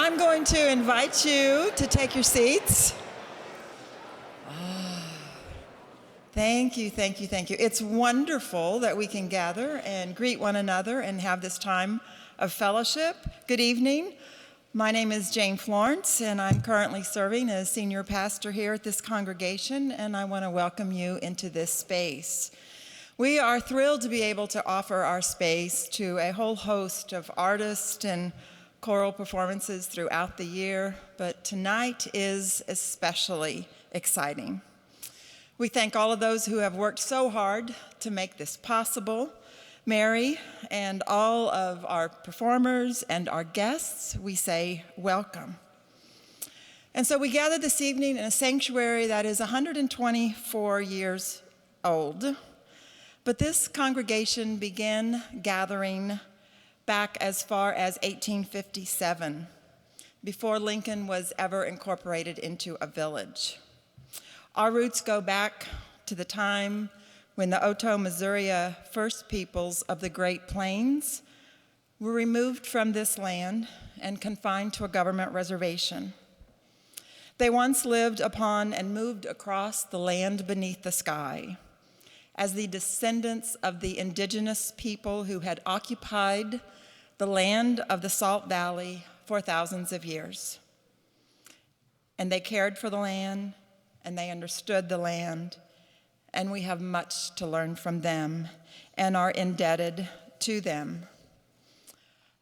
I'm going to invite you to take your seats. Thank you, thank you, thank you. It's wonderful that we can gather and greet one another and have this time of fellowship. Good evening. My name is Jane Florence, and I'm currently serving as senior pastor here at this congregation, and I want to welcome you into this space. We are thrilled to be able to offer our space to a whole host of artists and choral performances throughout the year, but tonight is especially exciting. We thank all of those who have worked so hard to make this possible. Mary and all of our performers and our guests, we say welcome. And so we gather this evening in a sanctuary that is 124 years old. But this congregation began gathering back as far as 1857, before Lincoln was ever incorporated into a village. Our roots go back to the time when the Oto-Missouri First Peoples of the Great Plains were removed from this land and confined to a government reservation. They once lived upon and moved across the land beneath the sky as the descendants of the indigenous people who had occupied the land of the Salt Valley for thousands of years. And they cared for the land, and they understood the land, and we have much to learn from them and are indebted to them.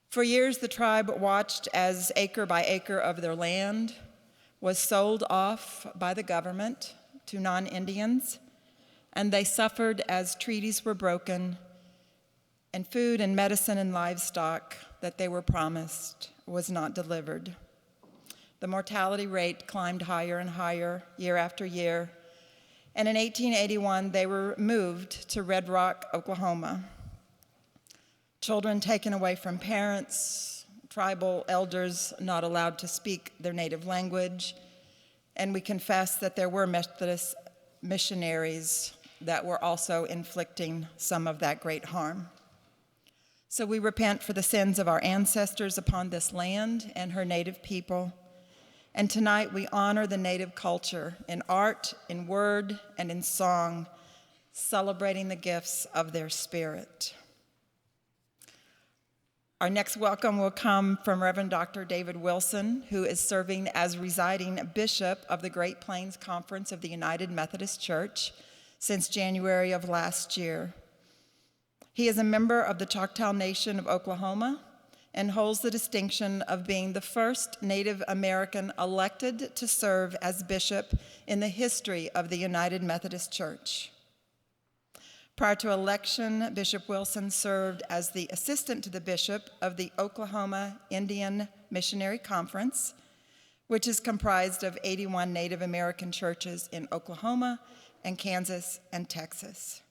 For years, the tribe watched as acre by acre of their land was sold off by the government to non-Indians, and they suffered as treaties were broken and food and medicine and livestock that they were promised was not delivered. The mortality rate climbed higher and higher year after year, and in 1881 they were moved to Red Rock, Oklahoma. Children taken away from parents, tribal elders not allowed to speak their native language, and we confess that there were Methodist missionaries that were also inflicting some of that great harm. So we repent for the sins of our ancestors upon this land and her native people. And tonight we honor the native culture in art, in word, and in song, celebrating the gifts of their spirit. Our next welcome will come from Reverend Dr. David Wilson, who is serving as residing bishop of the Great Plains Conference of the United Methodist Church since January of last year. He is a member of the Choctaw Nation of Oklahoma and holds the distinction of being the first Native American elected to serve as bishop in the history of the United Methodist Church. Prior to election, Bishop Wilson served as the assistant to the bishop of the Oklahoma Indian Missionary Conference, which is comprised of 81 Native American churches in Oklahoma and Kansas and Texas.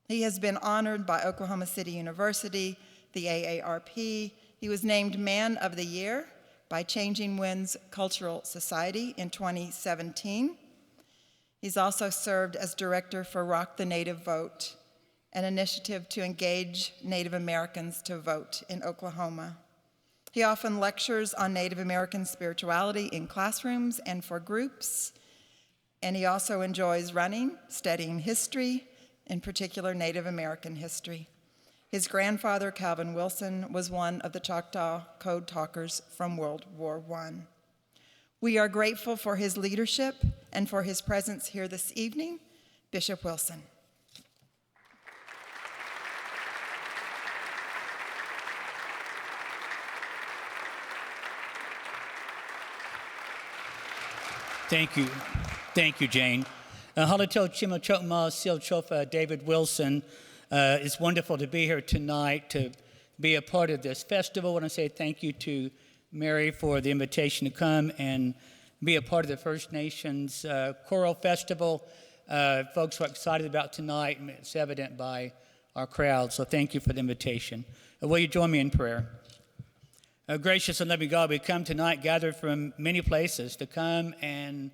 He has been honored by Oklahoma City University, the AARP. He was named Man of the Year by Changing Winds Cultural Society in 2017. He's also served as director for Rock the Native Vote, an initiative to engage Native Americans to vote in Oklahoma. He often lectures on Native American spirituality in classrooms and for groups, and he also enjoys running, studying history, in particular Native American history. His grandfather, Calvin Wilson, was one of the Choctaw Code Talkers from World War I. We are grateful for his leadership and for his presence here this evening. Bishop Wilson. Thank you, Jane. Halato Chimachokma Silchofa David Wilson. It's wonderful to be here tonight to be a part of this festival. I want to say thank you to Mary for the invitation to come and be a part of the First Nations Choral Festival. Folks are excited about tonight, and it's evident by our crowd, so thank you for the invitation. Will you join me in prayer? Gracious and loving God, we come tonight gathered from many places to come and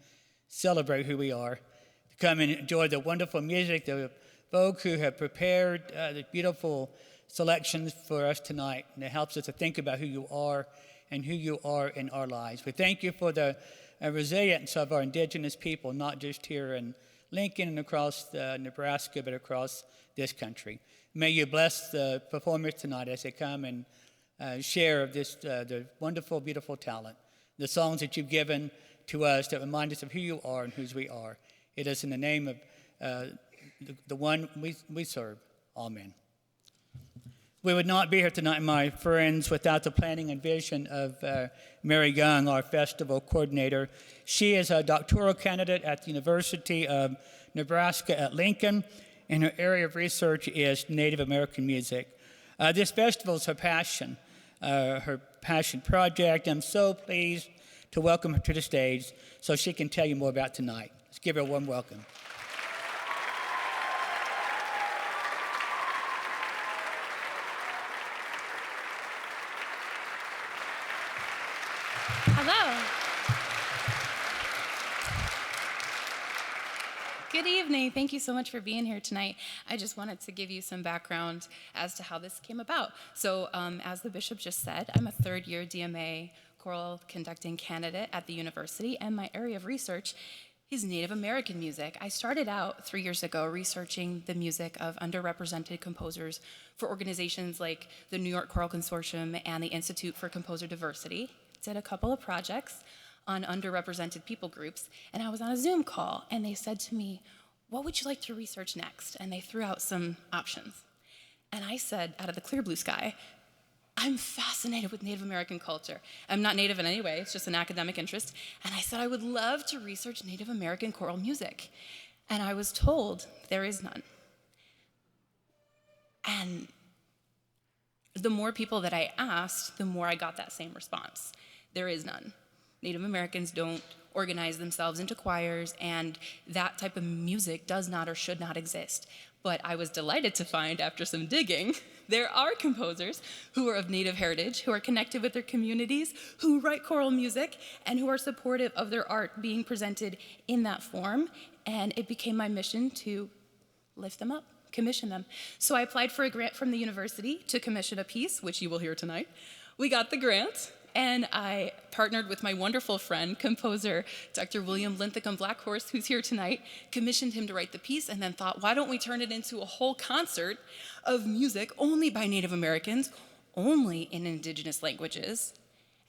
celebrate who we are, to come and enjoy the wonderful music, the folk who have prepared the beautiful selections for us tonight, and it helps us to think about who you are and who you are in our lives. We thank you for the resilience of our indigenous people, not just here in Lincoln and across Nebraska, but across this country. May you bless the performers tonight as they come and share of this the wonderful, beautiful talent, the songs that you've given to us that remind us of who you are and whose we are. It is in the name of the one we serve. Amen. We would not be here tonight, my friends, without the planning and vision of Mary Young, our festival coordinator. She is a doctoral candidate at the University of Nebraska at Lincoln, and her area of research is Native American music. This festival is her passion project. I'm so pleased to welcome her to the stage so she can tell you more about tonight. Let's give her a warm welcome. Hello. Good evening. Thank you so much for being here tonight. I just wanted to give you some background as to how this came about. So as the bishop just said, I'm a third-year DMA choral conducting candidate at the university, and my area of research is Native American music. I started out 3 years ago researching the music of underrepresented composers for organizations like the New York Choral Consortium and the Institute for Composer Diversity. Did a couple of projects on underrepresented people groups, and I was on a Zoom call, and they said to me, "What would you like to research next?" And they threw out some options. And I said, out of the clear blue sky, I'm fascinated with Native American culture. I'm not Native in any way, it's just an academic interest. And I said, I would love to research Native American choral music. And I was told there is none. And the more people that I asked, the more I got that same response. There is none. Native Americans don't organize themselves into choirs, and that type of music does not or should not exist. But I was delighted to find, after some digging, there are composers who are of Native heritage, who are connected with their communities, who write choral music, and who are supportive of their art being presented in that form. And it became my mission to lift them up, commission them. So I applied for a grant from the university to commission a piece, which you will hear tonight. We got the grant, and I partnered with my wonderful friend, composer Dr. William Linthicum Blackhorse, who's here tonight, commissioned him to write the piece, and then thought, why don't we turn it into a whole concert of music only by Native Americans, only in indigenous languages?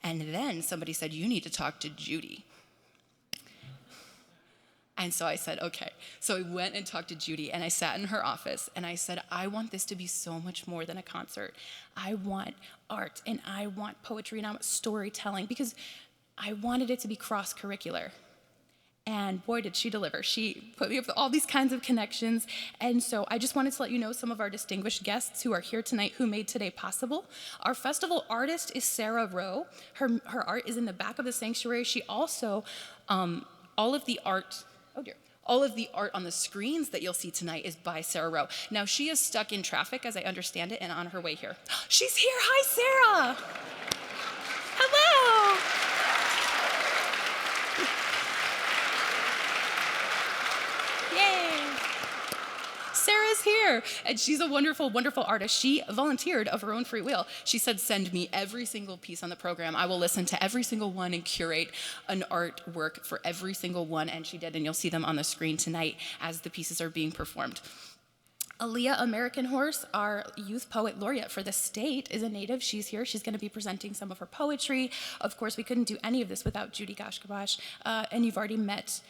And then somebody said, you need to talk to Judy. And so I said, okay. So I went and talked to Judy, and I sat in her office, and I said, I want this to be so much more than a concert. I want art, and I want poetry, and I want storytelling, because I wanted it to be cross-curricular. And boy, did she deliver. She put me up with all these kinds of connections. And so I just wanted to let you know some of our distinguished guests who are here tonight who made today possible. Our festival artist is Sarah Rowe. Her art is in the back of the sanctuary. She also, all of the art on the screens that you'll see tonight is by Sarah Rowe. Now, she is stuck in traffic, as I understand it, and on her way here. She's here. Hi, Sarah. Hello. Yay. Sarah's here, and she's a wonderful, wonderful artist. She volunteered of her own free will. She said, send me every single piece on the program. I will listen to every single one and curate an artwork for every single one, and she did, and you'll see them on the screen tonight as the pieces are being performed. Aaliyah American Horse, our youth poet laureate for the state, is a native. She's here. She's going to be presenting some of her poetry. Of course, we couldn't do any of this without Judy Goshkabash, and you've already met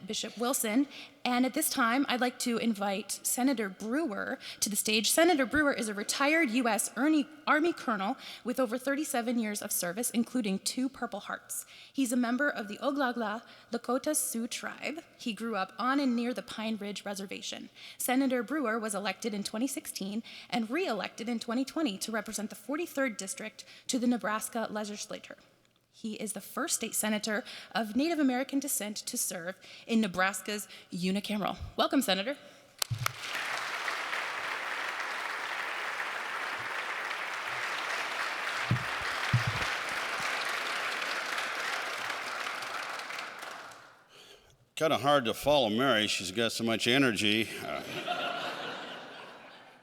Bishop Wilson. And at this time, I'd like to invite Senator Brewer to the stage. Senator Brewer is a retired U.S. Army colonel with over 37 years of service, including 2 Purple Hearts. He's a member of the Oglala Lakota Sioux tribe. He grew up on and near the Pine Ridge Reservation. Senator Brewer was elected in 2016 and re-elected in 2020 to represent the 43rd District to the Nebraska legislature. He is the first state senator of Native American descent to serve in Nebraska's unicameral. Welcome, Senator. Kind of hard to follow Mary. She's got so much energy.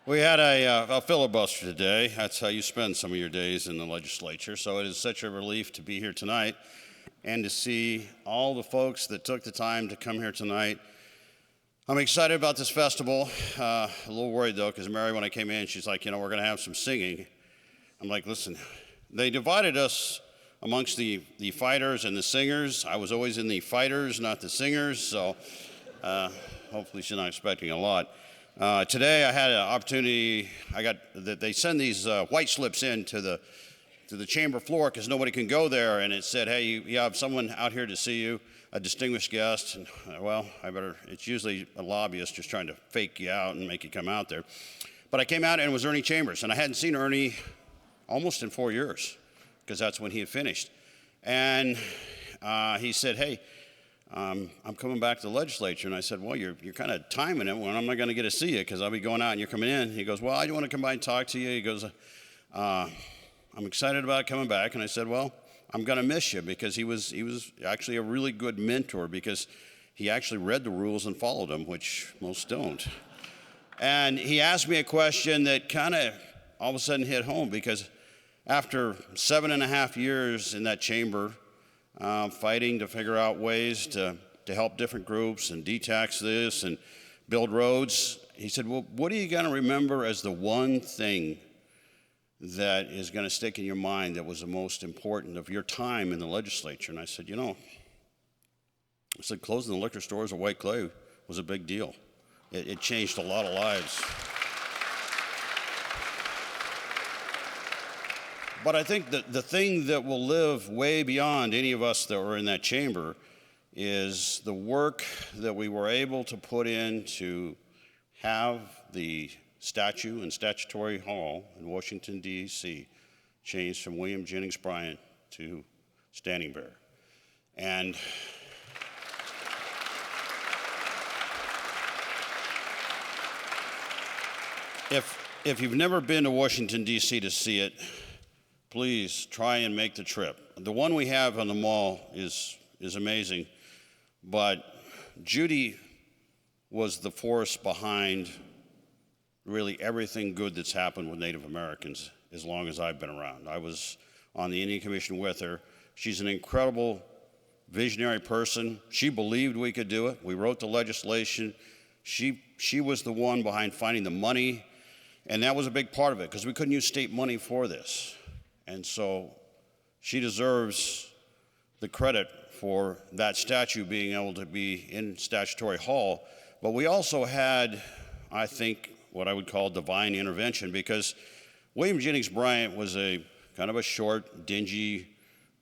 We had a filibuster today. That's how you spend some of your days in the legislature. So it is such a relief to be here tonight and to see all the folks that took the time to come here tonight. I'm excited about this festival. A little worried though, because Mary, when I came in, she's like, we're going to have some singing. I'm like, listen, they divided us amongst the fighters and the singers. I was always in the fighters, not the singers. So hopefully she's not expecting a lot. Today I had an opportunity. They send these white slips in to the chamber floor because nobody can go there, and it said, hey, you have someone out here to see you, a distinguished guest. And it's usually a lobbyist just trying to fake you out and make you come out there. But I came out and it was Ernie Chambers, and I hadn't seen Ernie almost in 4 years because that's when he had finished. And he said, hey, I'm coming back to the legislature. And I said, well, you're kind of timing it when I'm not going to get to see you because I'll be going out and you're coming in. He goes, well, I want to come by and talk to you. He goes, I'm excited about coming back. And I said, well, I'm going to miss you, because he was actually a really good mentor, because he actually read the rules and followed them, which most don't. And he asked me a question that kind of all of a sudden hit home, because after 7.5 years in that chamber, fighting to figure out ways to help different groups and detax this and build roads, he said, well, what are you going to remember as the one thing that is going to stick in your mind that was the most important of your time in the legislature? And I said, closing the liquor stores at White Clay was a big deal. It changed a lot of lives. But I think that the thing that will live way beyond any of us that were in that chamber is the work that we were able to put in to have the statue and statutory hall in Washington, D.C. changed from William Jennings Bryan to Standing Bear. And if you've never been to Washington, D.C. to see it, please try and make the trip. The one we have on the mall is amazing, but Judy was the force behind really everything good that's happened with Native Americans as long as I've been around. I was on the Indian Commission with her. She's an incredible visionary person. She believed we could do it. We wrote the legislation. She was the one behind finding the money, and that was a big part of it, because we couldn't use state money for this. And so she deserves the credit for that statue being able to be in Statutory Hall. But we also had, I think, what I would call divine intervention, because William Jennings Bryan was a kind of a short, dingy,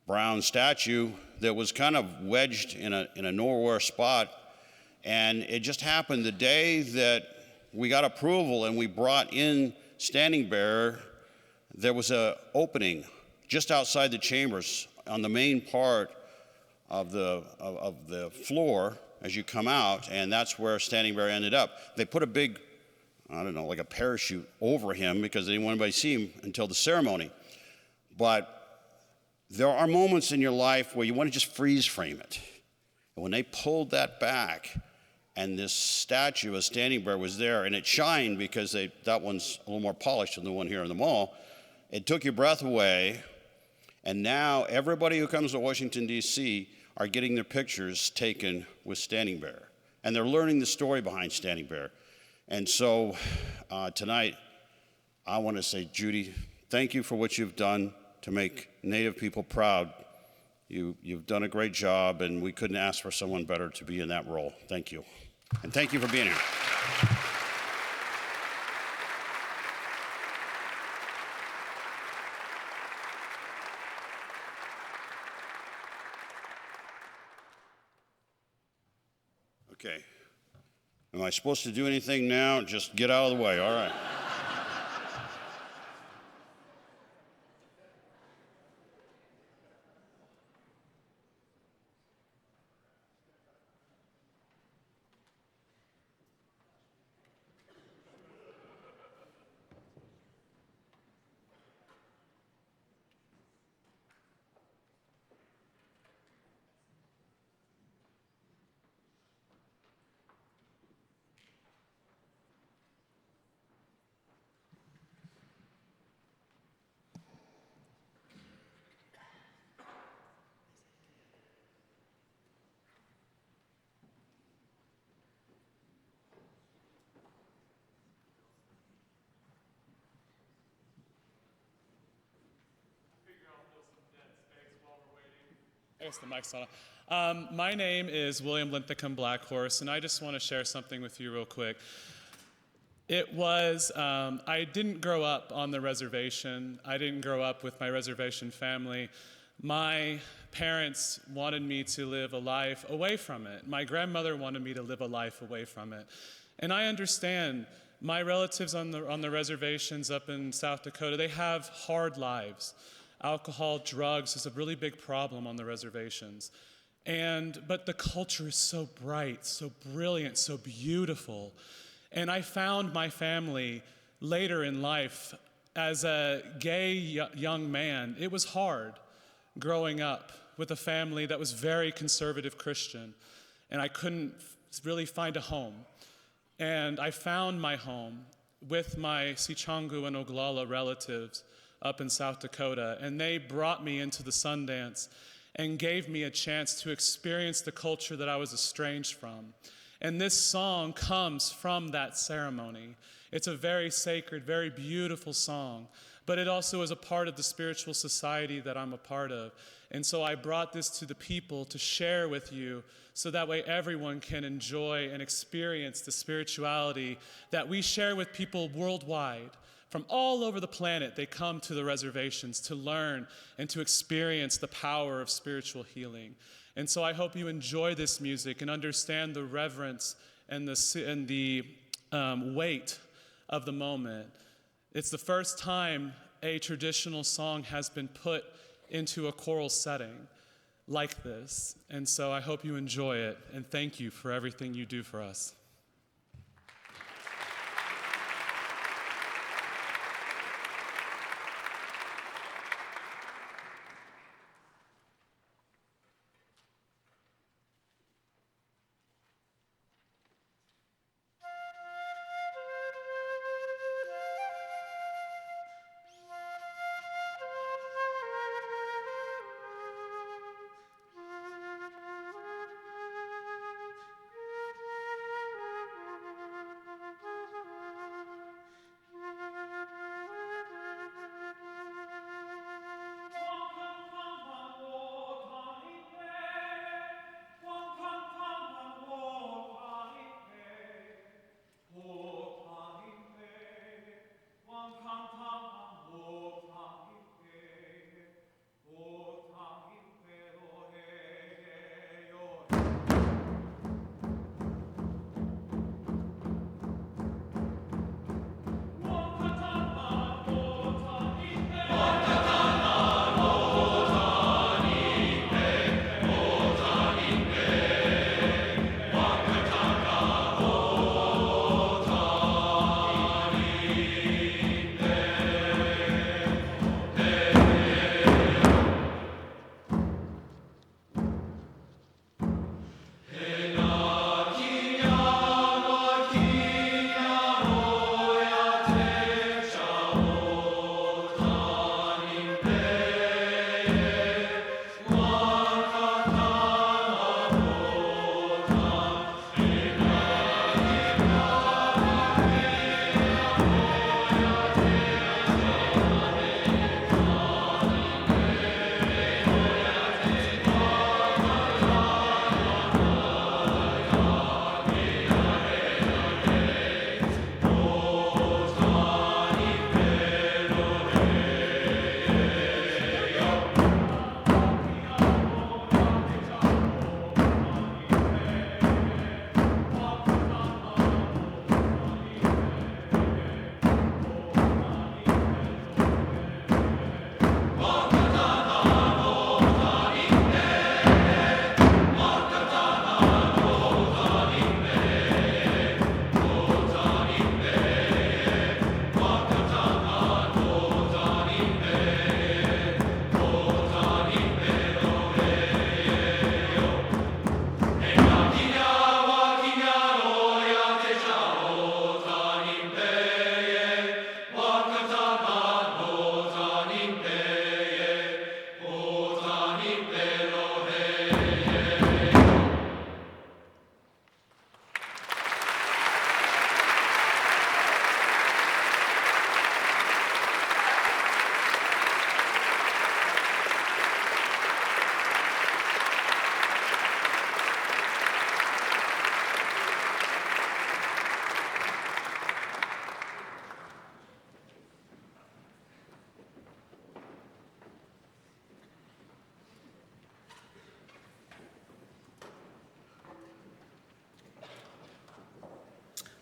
brown statue that was kind of wedged in a nowhere spot. And it just happened the day that we got approval and we brought in Standing Bear, there was an opening just outside the chambers on the main part of the floor as you come out, and that's where Standing Bear ended up. They put a big, like a parachute over him because they didn't want anybody to see him until the ceremony. But there are moments in your life where you want to just freeze frame it. And when they pulled that back, and this statue of Standing Bear was there, and it shined because that one's a little more polished than the one here in the mall. It took your breath away, and now everybody who comes to Washington, D.C. are getting their pictures taken with Standing Bear, and they're learning the story behind Standing Bear. And so tonight, I want to say, Judy, thank you for what you've done to make Native people proud. You've done a great job, and we couldn't ask for someone better to be in that role. Thank you. And thank you for being here. Okay. Am I supposed to do anything now? Just get out of the way. All right. guess the mic's not on. My name is William Linthicum Blackhorse, and I just want to share something with you real quick. I didn't grow up on the reservation. I didn't grow up with my reservation family. My parents wanted me to live a life away from it. My grandmother wanted me to live a life away from it. And I understand my relatives on the reservations up in South Dakota, they have hard lives. Alcohol, drugs is a really big problem on the reservations. But the culture is so bright, so brilliant, so beautiful. And I found my family later in life as a gay young man. It was hard growing up with a family that was very conservative Christian, and I couldn't really find a home. And I found my home with my Sichangu and Oglala relatives up in South Dakota, and they brought me into the Sundance and gave me a chance to experience the culture that I was estranged from. And this song comes from that ceremony. It's a very sacred, very beautiful song, but it also is a part of the spiritual society that I'm a part of. And so I brought this to the people to share with you so that way everyone can enjoy and experience the spirituality that we share with people worldwide. From all over the planet, they come to the reservations to learn and to experience the power of spiritual healing. And so I hope you enjoy this music and understand the reverence and the weight of the moment. It's the first time a traditional song has been put into a choral setting like this. And so I hope you enjoy it, and thank you for everything you do for us.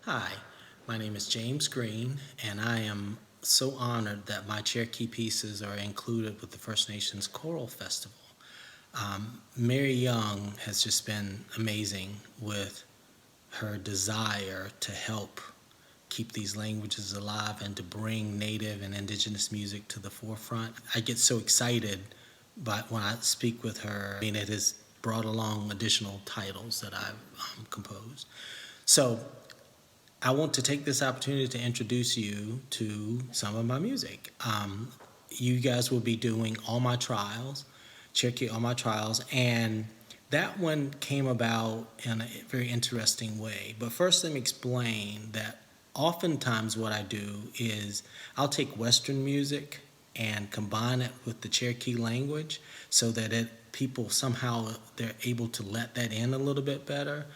Hi, my name is James Green, and I am so honored that my Cherokee pieces are included with the First Nations Choral Festival. Mary Young has just been amazing with her desire to help keep these languages alive and to bring Native and Indigenous music to the forefront. I get so excited when I speak with her. I mean, it has brought along additional titles that I've composed. So I want to take this opportunity to introduce you to some of my music. You guys will be doing All My Trials, Cherokee All My Trials, and that one came about in a very interesting way. But first, let me explain that oftentimes what I do is I'll take Western music and combine it with the Cherokee language so that people somehow they're able to let that in a little bit better.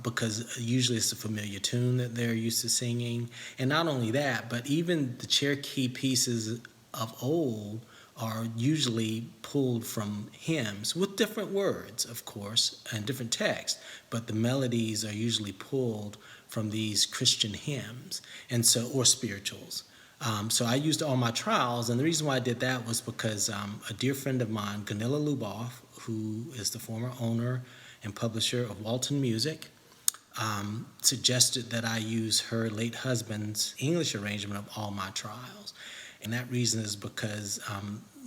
Because usually it's a familiar tune that they're used to singing. And not only that, but even the Cherokee pieces of old are usually pulled from hymns with different words, of course, and different text, but the melodies are usually pulled from these Christian hymns or spirituals. So I used All My Trials, and the reason why I did that was because a dear friend of mine, Gunilla Luboff, who is the former owner and publisher of Walton Music, suggested that I use her late husband's English arrangement of All My Trials. And that reason is because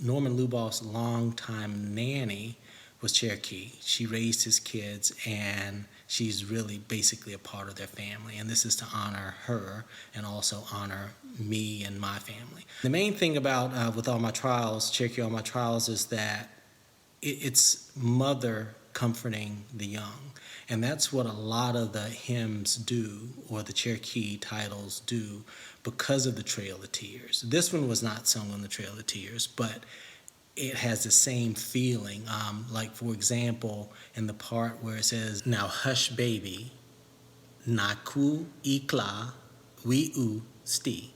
Norman Luboff's longtime nanny was Cherokee. She raised his kids, and she's really basically a part of their family. And this is to honor her and also honor me and my family. The main thing about with All My Trials, Cherokee All My Trials, is that it's mother comforting the young. And that's what a lot of the hymns do, or the Cherokee titles do, because of the Trail of Tears. This one was not sung on the Trail of Tears, but it has the same feeling. Like, for example, in the part where it says, "Now hush, baby, naku ikla wi'u sti."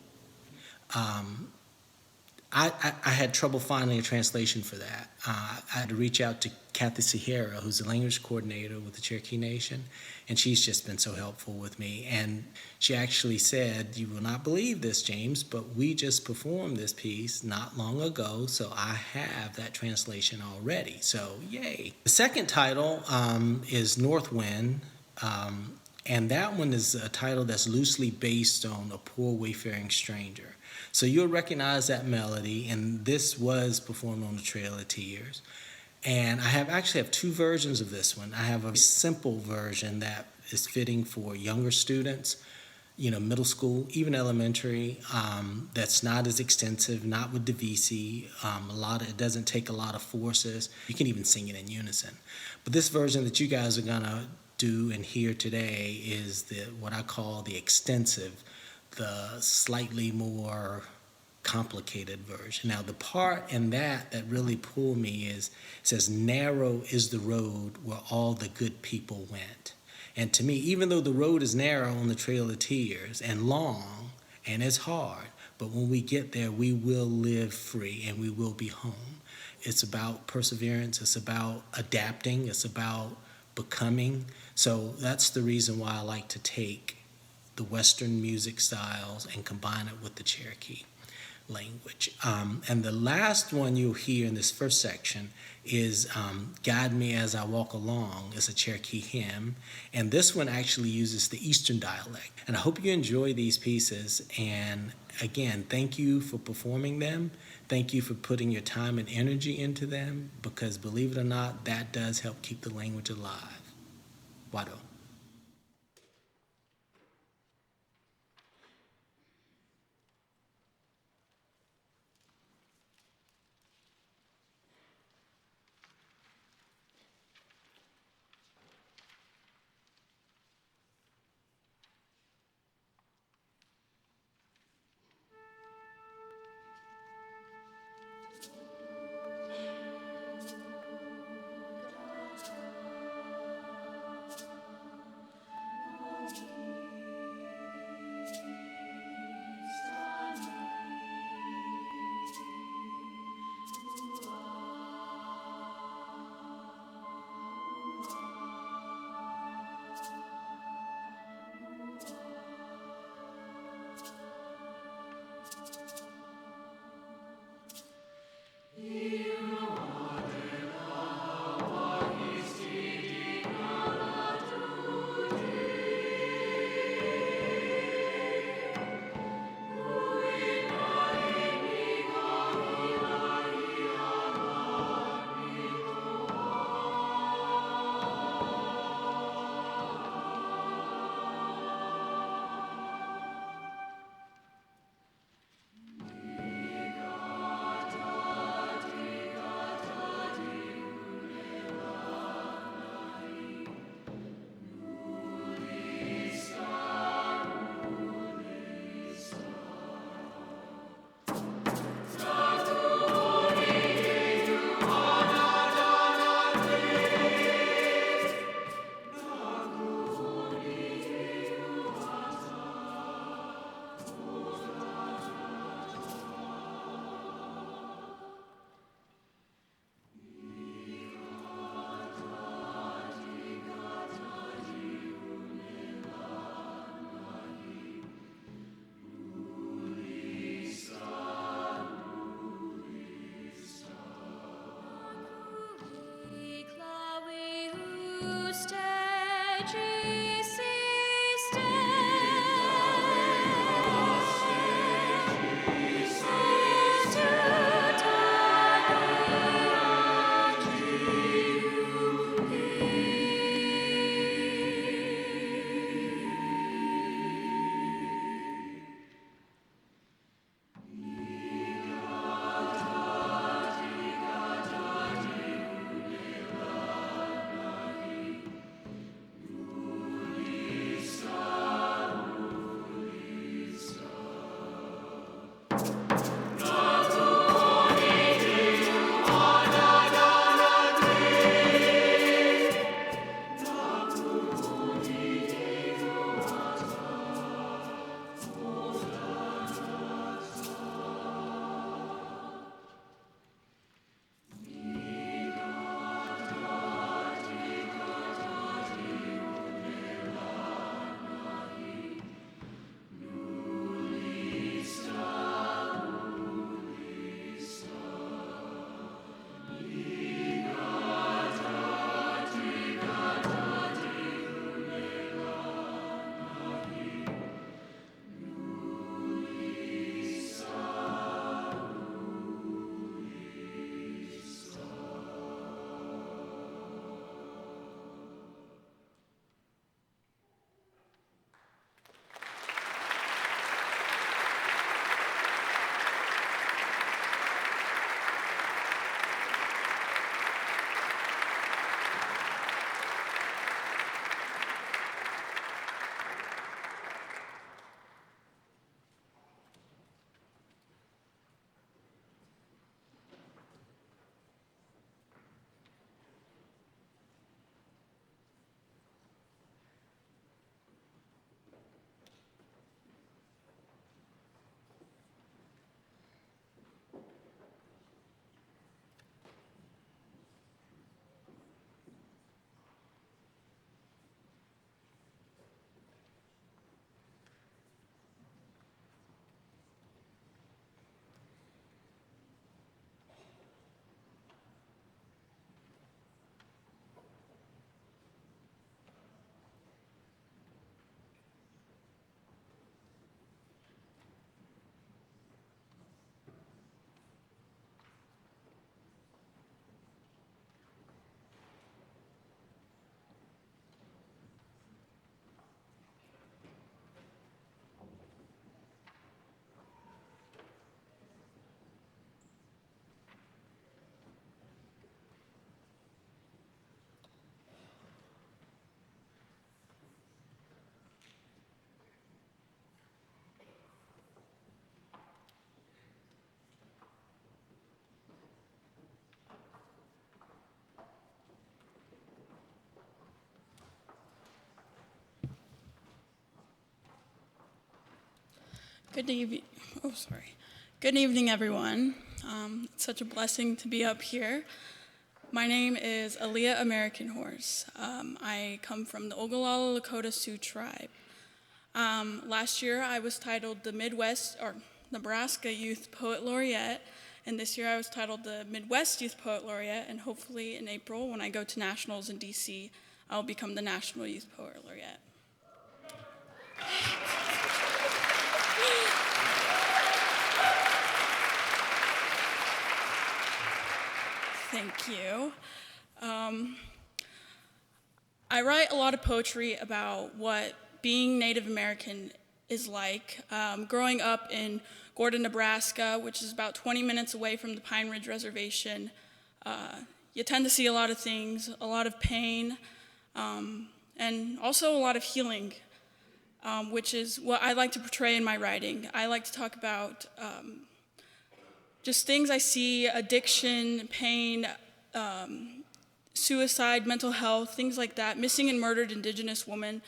I had trouble finding a translation for that. I had to reach out to Kathy Sierra, who's the language coordinator with the Cherokee Nation, and she's just been so helpful with me. And she actually said, "You will not believe this, James, but we just performed this piece not long ago, so I have that translation already." So, yay. The second title is North Wind, and that one is a title that's loosely based on a poor wayfaring stranger. So you'll recognize that melody, and this was performed on the Trail of Tears. And I actually have two versions of this one. I have a simple version that is fitting for younger students, middle school, even elementary. That's not as extensive, not with divisi. It doesn't take a lot of forces. You can even sing it in unison. But this version that you guys are gonna do and hear today is what I call the extensive, the slightly more complicated version. Now, the part in that really pulled me it says, "Narrow is the road where all the good people went." And to me, even though the road is narrow on the Trail of Tears and long and it's hard, but when we get there, we will live free and we will be home. It's about perseverance. It's about adapting. It's about becoming. So that's the reason why I like to take the Western music styles and combine it with the Cherokee language. And the last one you'll hear in this first section is "Guide Me As I Walk Along." It's a Cherokee hymn. And this one actually uses the Eastern dialect. And I hope you enjoy these pieces. And again, thank you for performing them. Thank you for putting your time and energy into them, because believe it or not, that does help keep the language alive. Wado. Good evening. Oh, sorry. Good evening, everyone. It's such a blessing to be up here. My name is Aaliyah American Horse. I come from the Ogallala Lakota Sioux tribe. Last year, I was titled the Nebraska Youth Poet Laureate, and this year I was titled the Midwest Youth Poet Laureate, and hopefully in April, when I go to nationals in DC, I'll become the National Youth Poet Laureate. Thank you. I write a lot of poetry about what being Native American is like. Growing up in Gordon, Nebraska, which is about 20 minutes away from the Pine Ridge Reservation, you tend to see a lot of things, a lot of pain, and also a lot of healing, which is what I like to portray in my writing. I like to talk about just things I see, addiction, pain, suicide, mental health, things like that, missing and murdered Indigenous women.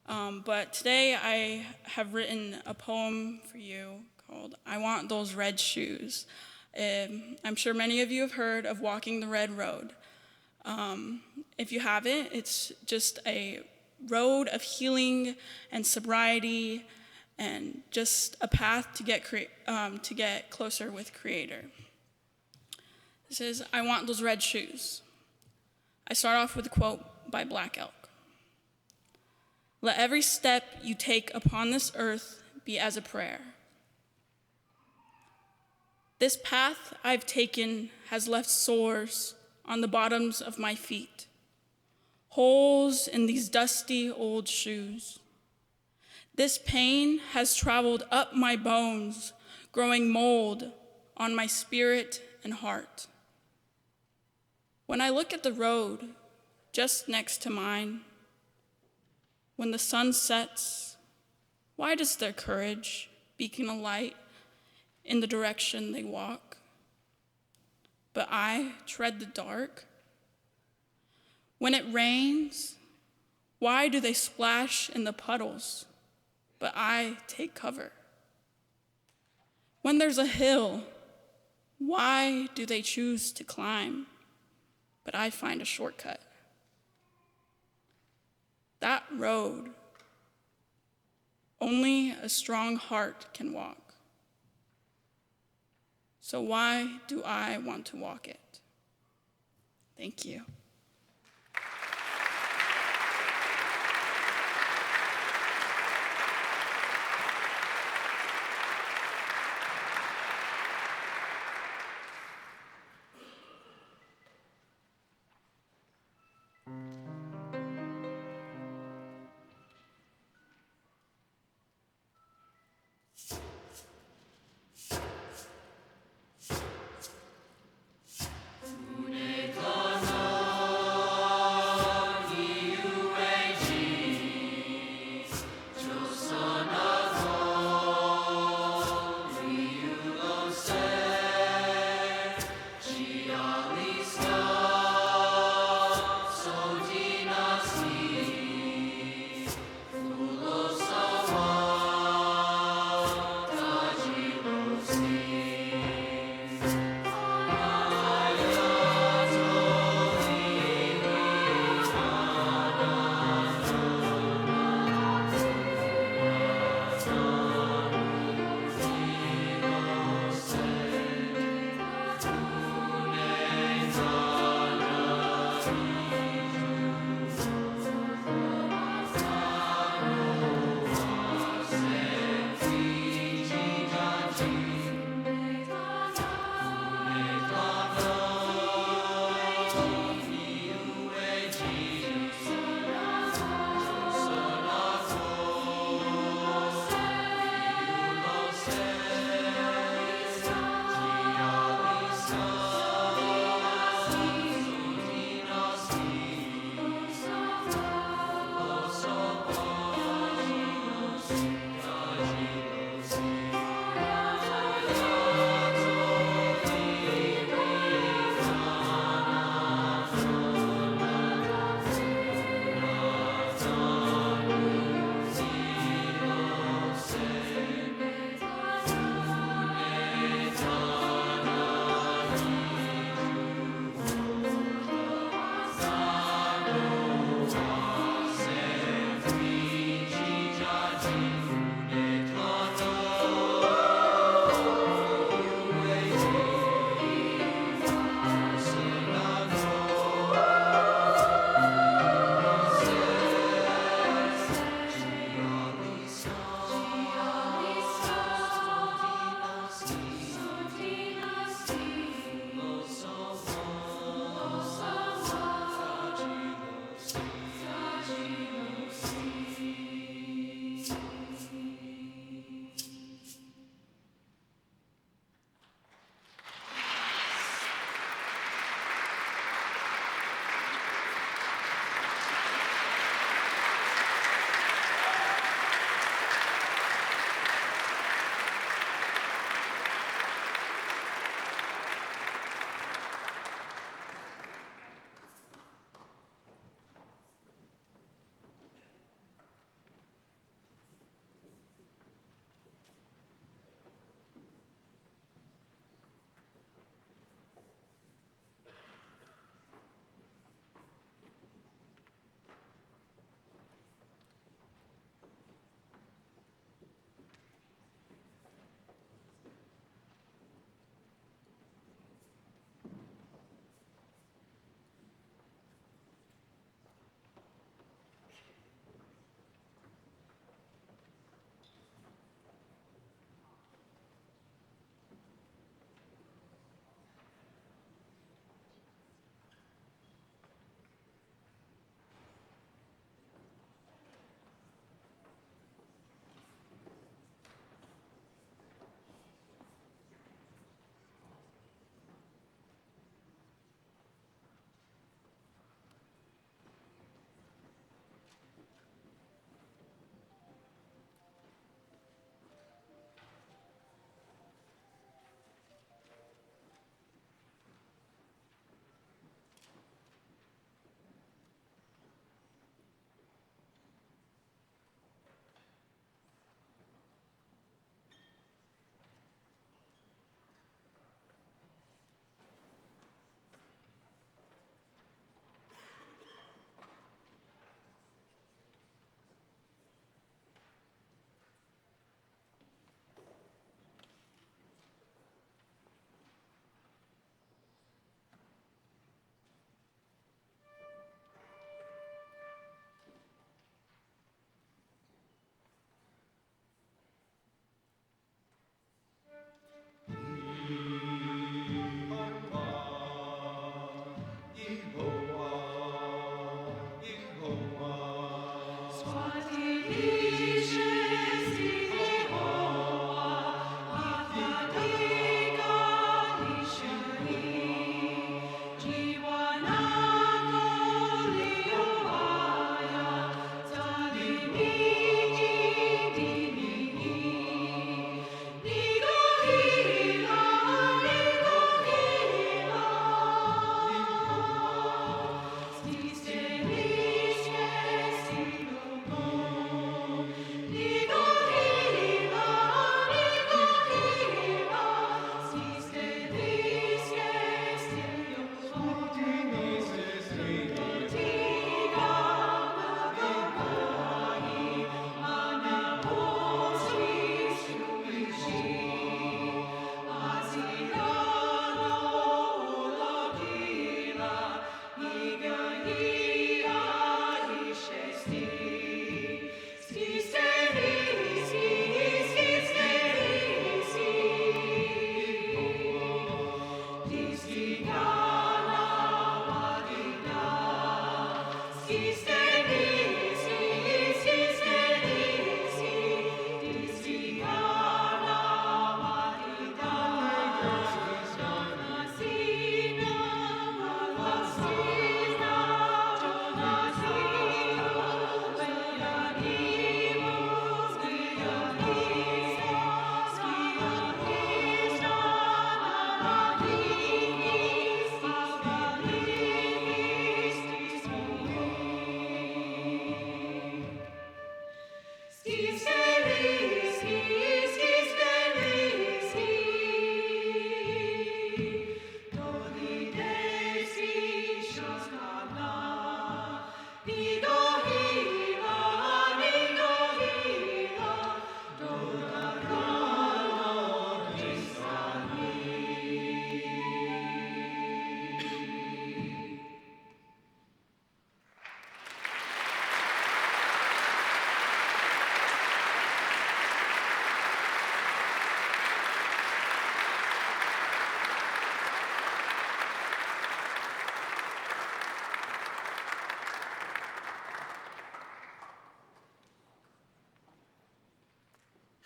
But today I have written a poem for you called I Want Those Red Shoes. I'm sure many of you have heard of Walking the Red Road. If you haven't, it's just a road of healing and sobriety and just a path to get closer with Creator. This is I Want Those Red Shoes. I start off with a quote by Black Elk. Let every step you take upon this earth be as a prayer. This path I've taken has left sores on the bottoms of my feet, holes in these dusty old shoes. This pain has traveled up my bones, growing mold on my spirit and heart. When I look at the road just next to mine, when the sun sets, why does their courage beacon a light in the direction they walk? But I tread the dark. When it rains, why do they splash in the puddles? But I take cover. When there's a hill, why do they choose to climb? But I find a shortcut. That road, only a strong heart can walk. So why do I want to walk it? Thank you. Unekana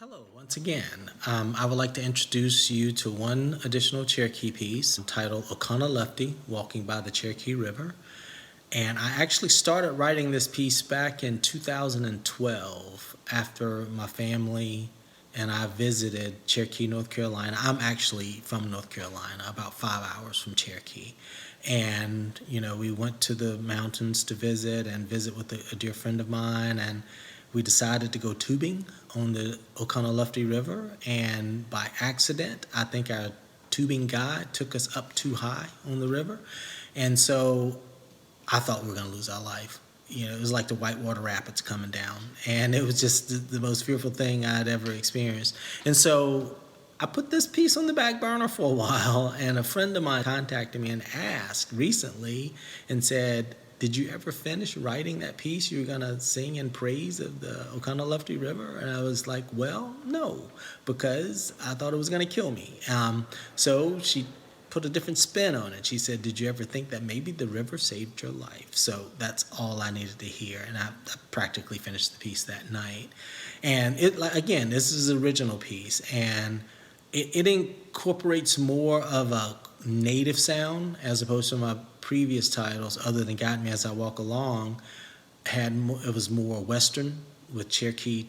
Hello, once again. I would like to introduce you to one additional Cherokee piece titled O'Connor Lefty, Walking by the Cherokee River. And I actually started writing this piece back in 2012 after my family and I visited Cherokee, North Carolina. I'm actually from North Carolina, about 5 hours from Cherokee. And, we went to the mountains to visit with a dear friend of mine, and we decided to go tubing on the Oconaluftee River, and by accident, I think our tubing guide took us up too high on the river, and so I thought we were going to lose our life. It was like the Whitewater Rapids coming down, and it was just the most fearful thing I'd ever experienced. And so I put this piece on the back burner for a while, and a friend of mine contacted me and asked recently and said, did you ever finish writing that piece you were going to sing in praise of the Oconaluftee River? And I was like, well, no, because I thought it was going to kill me. So she put a different spin on it. She said, did you ever think that maybe the river saved your life? So that's all I needed to hear, and I practically finished the piece that night. And again, this is an original piece, and it incorporates more of a native sound as opposed to my previous titles, other than Guide Me As I Walk Along. It was more Western with Cherokee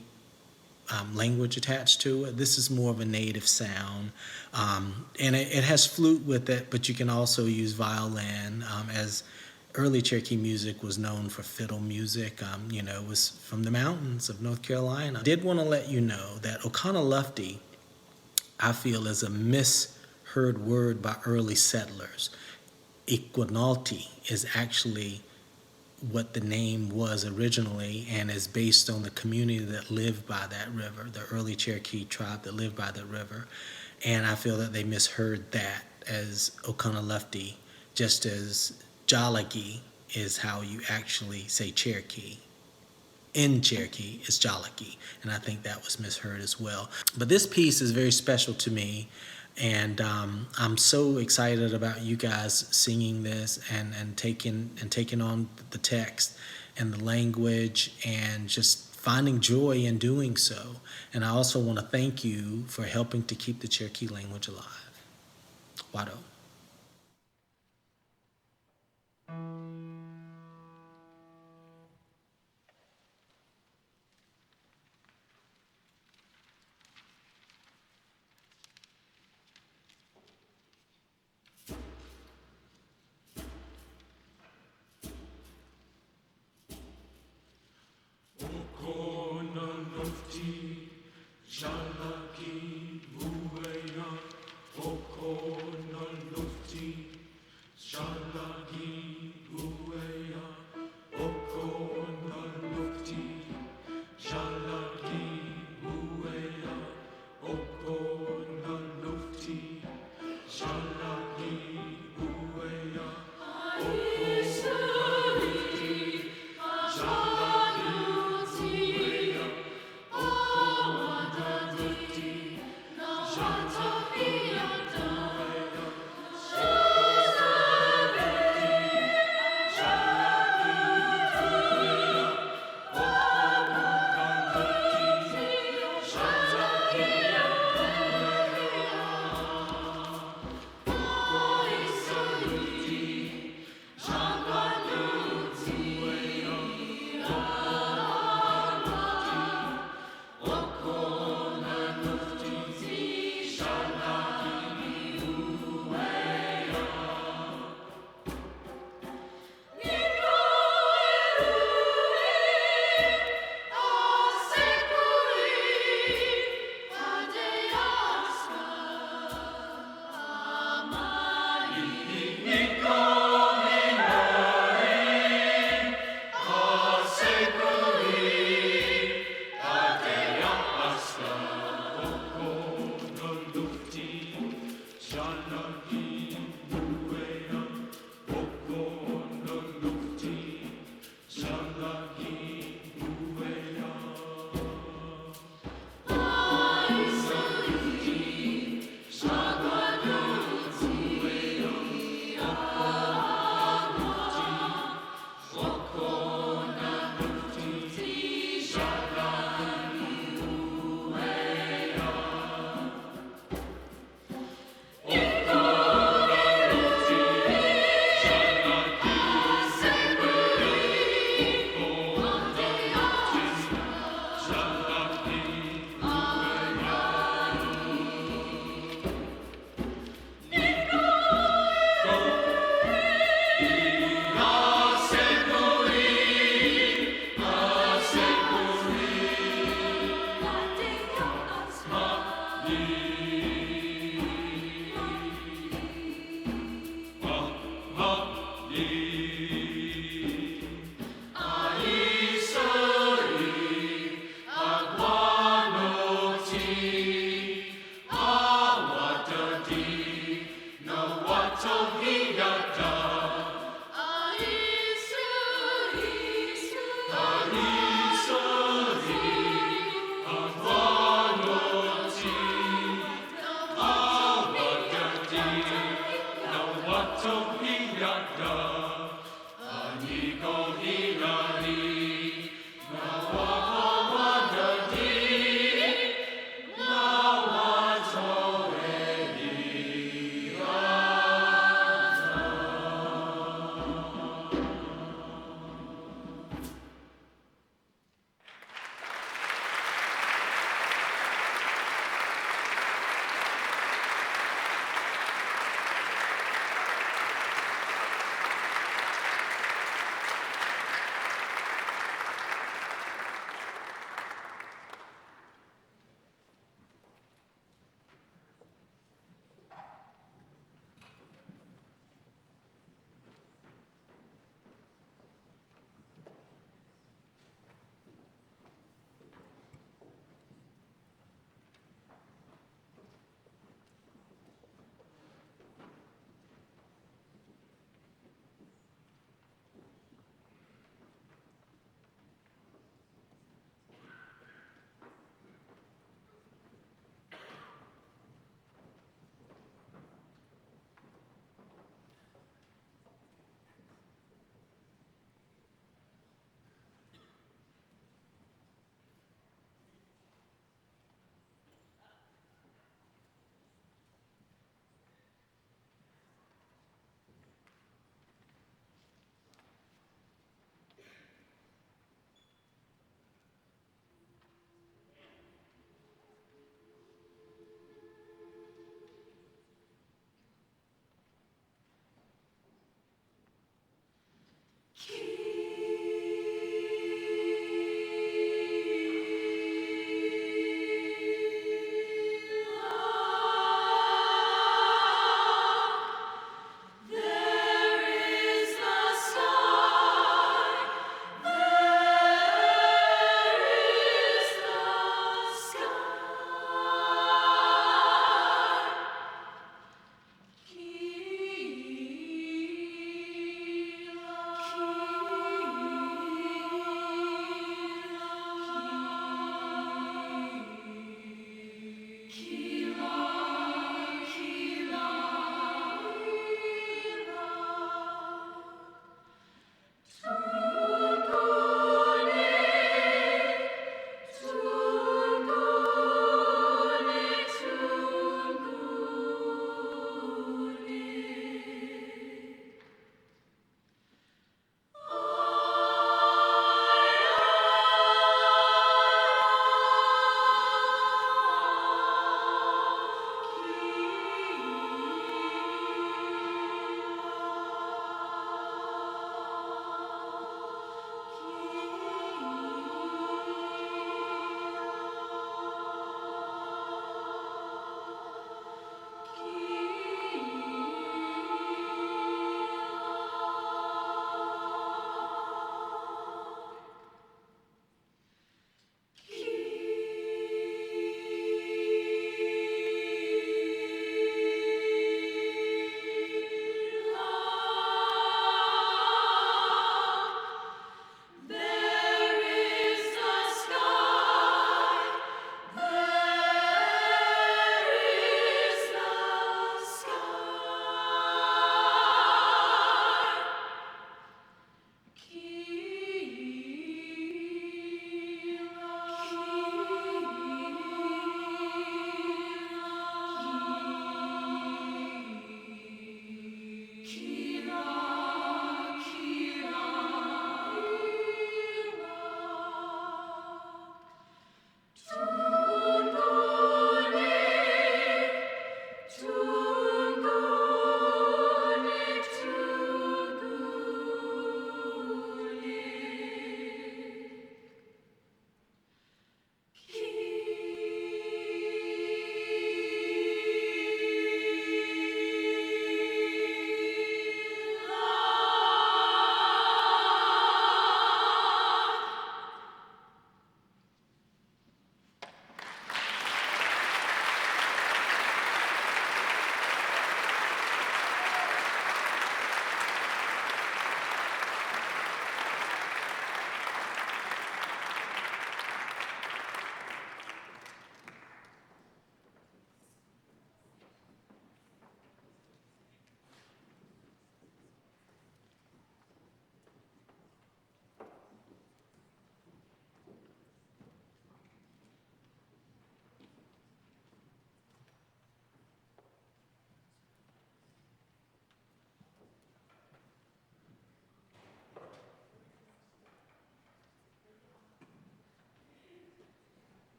language attached to it. This is more of a native sound, and it has flute with it, but you can also use violin, as early Cherokee music was known for fiddle music. It was from the mountains of North Carolina. I did want to let you know that Oconaluftee, I feel, is a misheard word by early settlers. Equinalty is actually what the name was originally, and is based on the community that lived by that river, the early Cherokee tribe that lived by the river. And I feel that they misheard that as Oconaluftee, just as Jollagee is how you actually say Cherokee. In Cherokee, it's Jollagee, and I think that was misheard as well. But this piece is very special to me, and I'm so excited about you guys singing this and taking on the text and the language and just finding joy in doing so. And I also want to thank you for helping to keep the Cherokee language alive. Wado.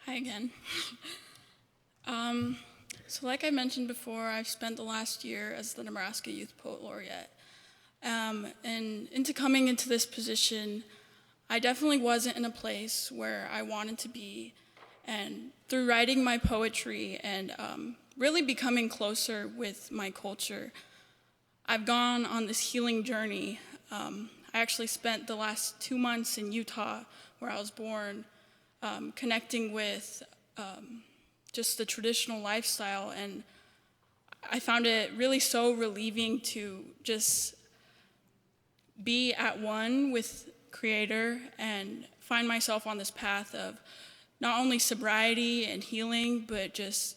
Hi again. So like I mentioned before, I've spent the last year as the Nebraska Youth Poet Laureate. And coming into this position, I definitely wasn't in a place where I wanted to be. And through writing my poetry and really becoming closer with my culture, I've gone on this healing journey. I actually spent the last 2 months in Utah, where I was born, connecting with just the traditional lifestyle, and I found it really so relieving to just be at one with Creator and find myself on this path of not only sobriety and healing, but just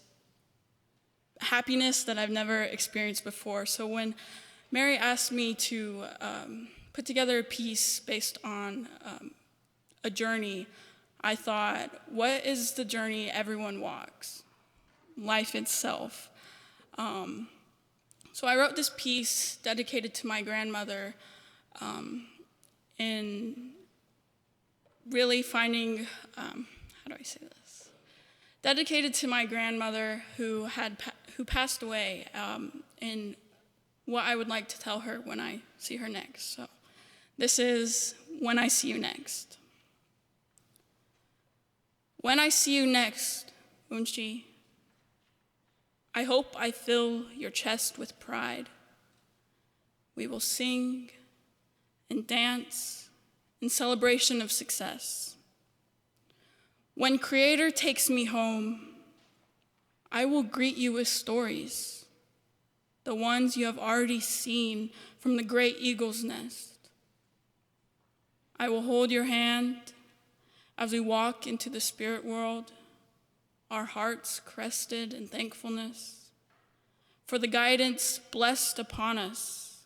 happiness that I've never experienced before. So when Mary asked me to put together a piece based on a journey, I thought, what is the journey everyone walks? Life itself. So I wrote this piece dedicated to my grandmother in really finding, how do I say this? Dedicated to my grandmother who passed away, and what I would like to tell her when I see her next. So this is When I See You Next. When I see you next, Unchi, I hope I fill your chest with pride. We will sing and dance in celebration of success. When Creator takes me home, I will greet you with stories, the ones you have already seen from the great eagle's nest. I will hold your hand as we walk into the spirit world, our hearts crested in thankfulness for the guidance blessed upon us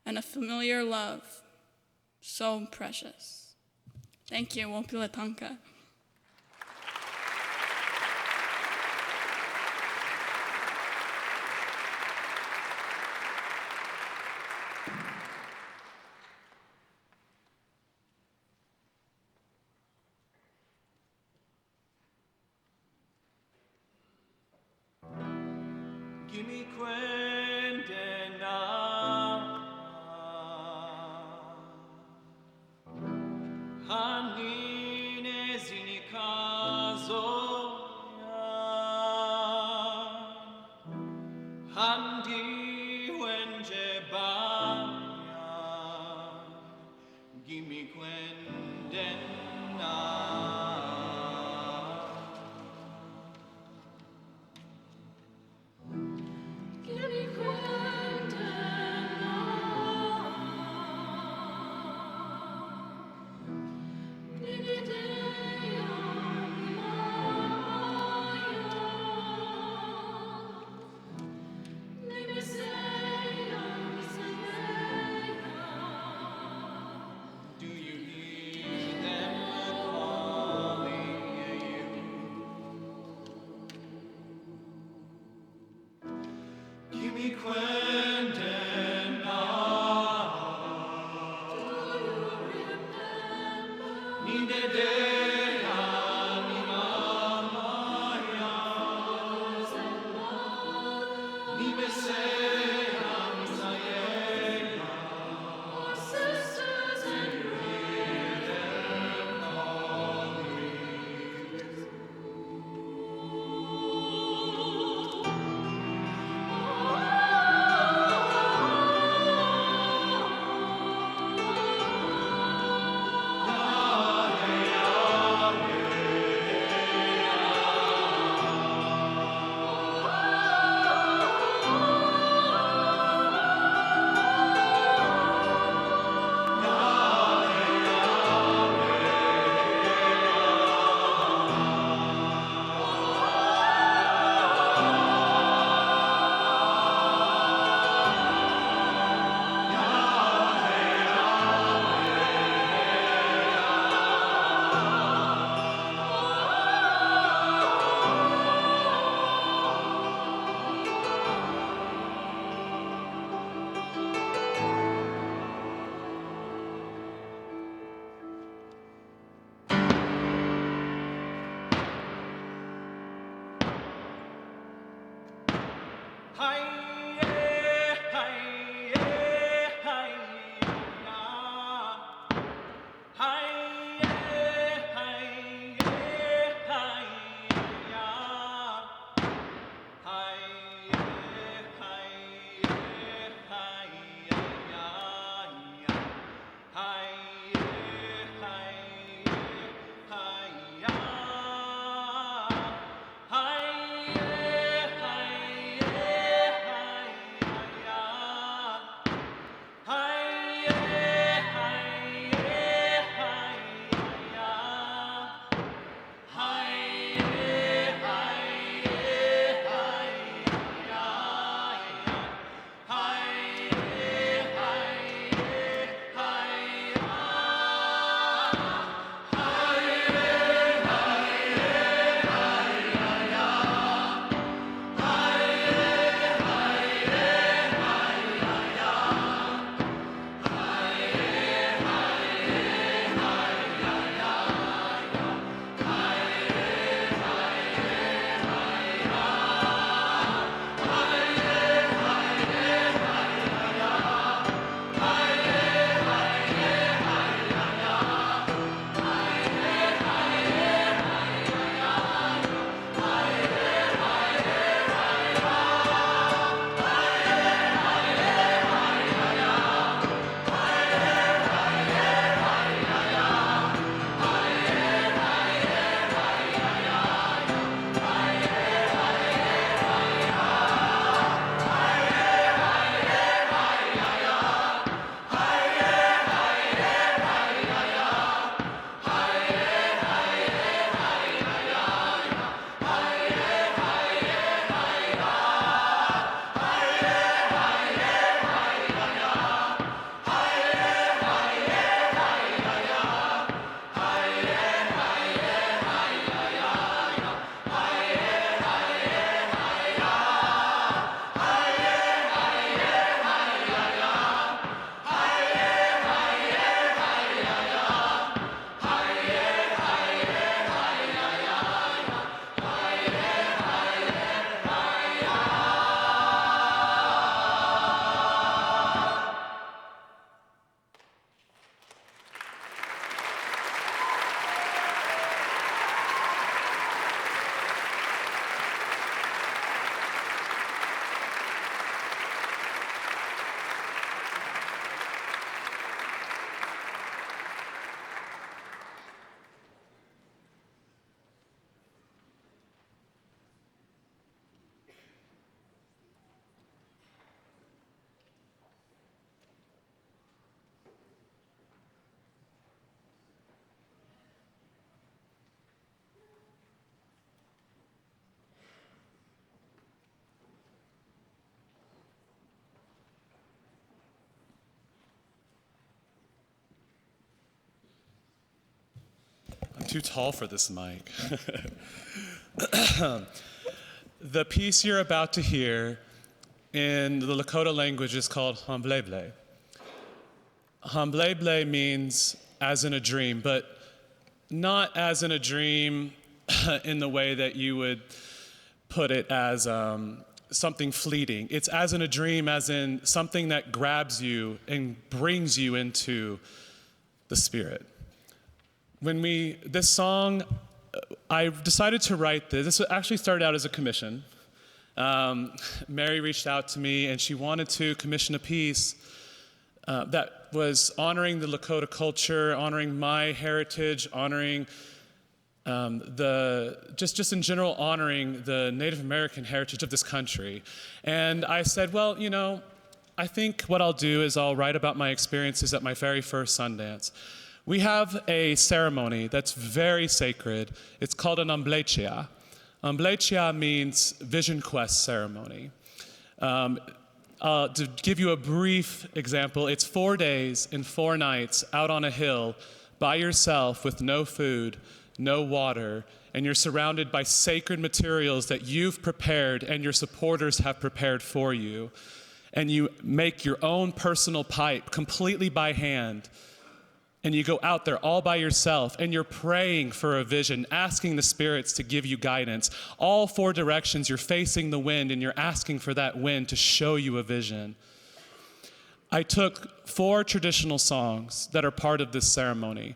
and a familiar love so precious. Thank you, Wopilatanka. Gimme Quendena Hanine Zinikazo Handi Wenjebaya Gimme Quendena Do you hear them calling you? Give me Quendena. Nidedea, Nimamaya. Nimesea, Misayea. I'm too tall for this mic. The piece you're about to hear in the Lakota language is called Hambleble. Hambleble means as in a dream, but not as in a dream in the way that you would put it as something fleeting. It's as in a dream, as in something that grabs you and brings you into the spirit. This song, I decided to write this. This actually started out as a commission. Mary reached out to me and she wanted to commission a piece that was honoring the Lakota culture, honoring my heritage, honoring just in general honoring the Native American heritage of this country. And I said, well, you know, I think what I'll do is I'll write about my experiences at my very first Sundance. We have a ceremony that's very sacred. It's called an Amblechia. Amblechia means Vision Quest ceremony. To give you a brief example, it's 4 days and 4 nights out on a hill by yourself with no food, no water, and you're surrounded by sacred materials that you've prepared and your supporters have prepared for you. And you make your own personal pipe completely by hand. and you go out there all by yourself and you're praying for a vision, asking the spirits to give you guidance. All 4 directions, you're facing the wind and you're asking for that wind to show you a vision. I took 4 traditional songs that are part of this ceremony.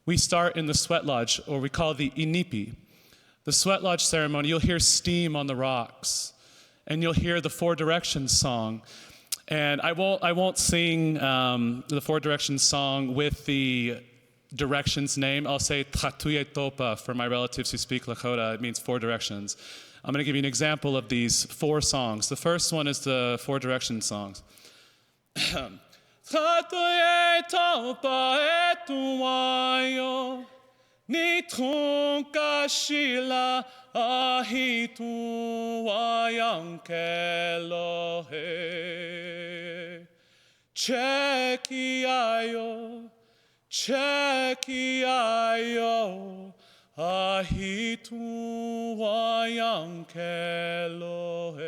We start in the sweat lodge, or we call the inipi. The sweat lodge ceremony, you'll hear steam on the rocks, and you'll hear the 4 directions song. And I won't sing the 4 directions song with the directions name. I'll say Tatuye Topa for my relatives who speak Lakota. It means 4 directions. I'm going to give you an example of these 4 songs. The first one is the 4 directions songs. Tatuye Topa etuwayo ni tunkashila ahituwayang kelohe chekiayo ahituwayang kelohe.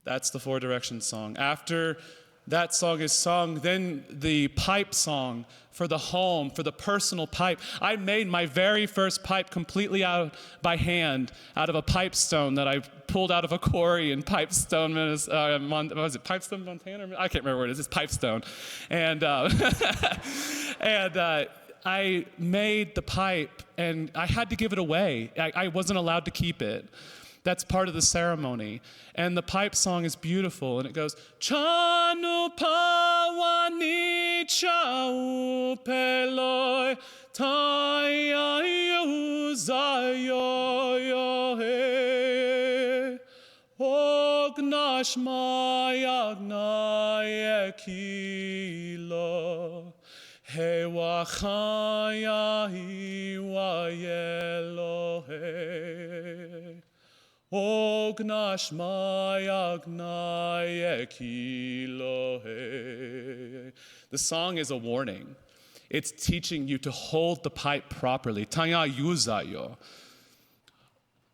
That's the 4 directions song. After that song is sung, then the pipe song for the home, for the personal pipe. I made my very first pipe completely by hand out of a pipestone that I pulled out of a quarry in Pipestone, was it Pipestone, Montana? I can't remember where it is. It's Pipestone. And, I made the pipe, and I had to give it away. I wasn't allowed to keep it. That's part of the ceremony. And the pipe song is beautiful, and it goes, Chanu pawani chau peloi tayayu zayo he ognash mayagna ekilo he wachaya iwayelo he Ognash mayagnaye kilohe. The song is a warning. It's teaching you to hold the pipe properly. Tanya yuzayo.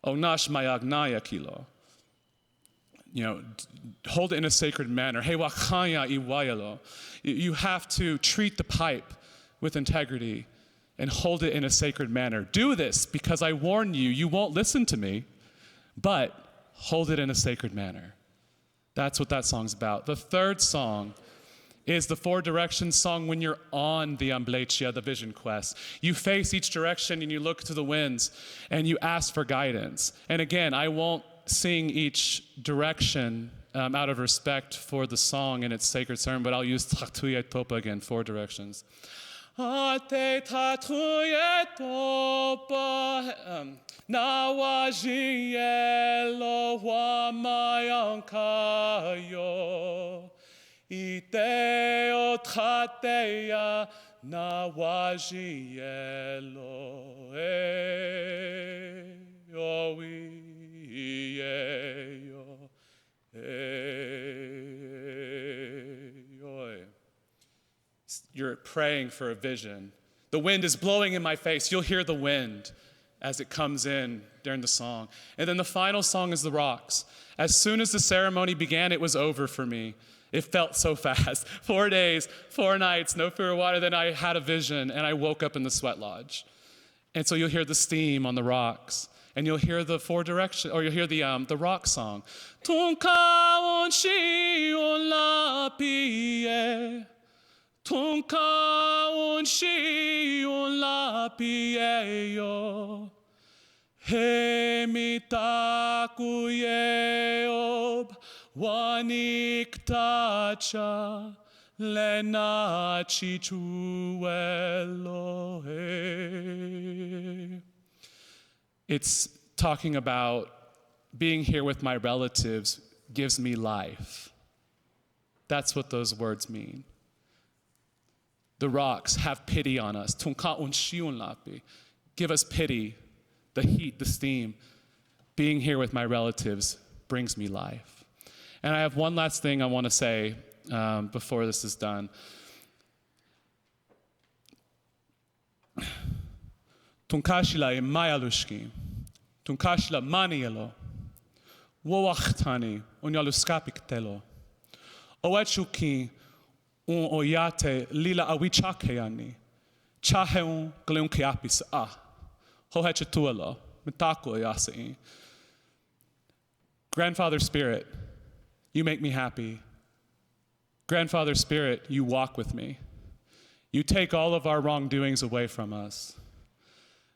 Ognash mayagnaye kilo. Hold it in a sacred manner. Hey wachaya iwayalo. You have to treat the pipe with integrity and hold it in a sacred manner. Do this because I warn you, you won't listen to me. But hold it in a sacred manner. That's what that song's about. The third song is the 4 directions song when you're on the Amblechia, the vision quest. You face each direction and you look to the winds and you ask for guidance. And again, I won't sing each direction out of respect for the song and its sacred sermon, but I'll use Tatuye Topa again, 4 directions. Ate Tatuye Topa Nawajielo Wamayankayo Iteo Tateya Nawajielo You're praying for a vision. The wind is blowing in my face. You'll hear the wind as it comes in during the song. And then the final song is the rocks. As soon as the ceremony began, it was over for me. It felt so fast. 4 days, 4 nights, no food or water. Then I had a vision, and I woke up in the sweat lodge. And so you'll hear the steam on the rocks, and you'll hear the 4 directions, or you'll hear the rock song. Tunka unshi unlapie, tunka unshi unlapie yo. Hemitakuyeob waniktacha lenachichuelohe. It's talking about being here with my relatives gives me life. That's what those words mean. The rocks have pity on us. Tunka unshiun lapi. Give us pity. The heat, the steam, being here with my relatives brings me life. And I have one last thing I want to say before this is done. Tunkashila imayalushki, tunkashila manielo, wowachtani unyaluskapik telo, oechuki Un oyate lila awichake ani. Chaheun gleun kiapis a. Hohechetualo. Mitako yasei. Grandfather Spirit, you make me happy. Grandfather Spirit, you walk with me. You take all of our wrongdoings away from us.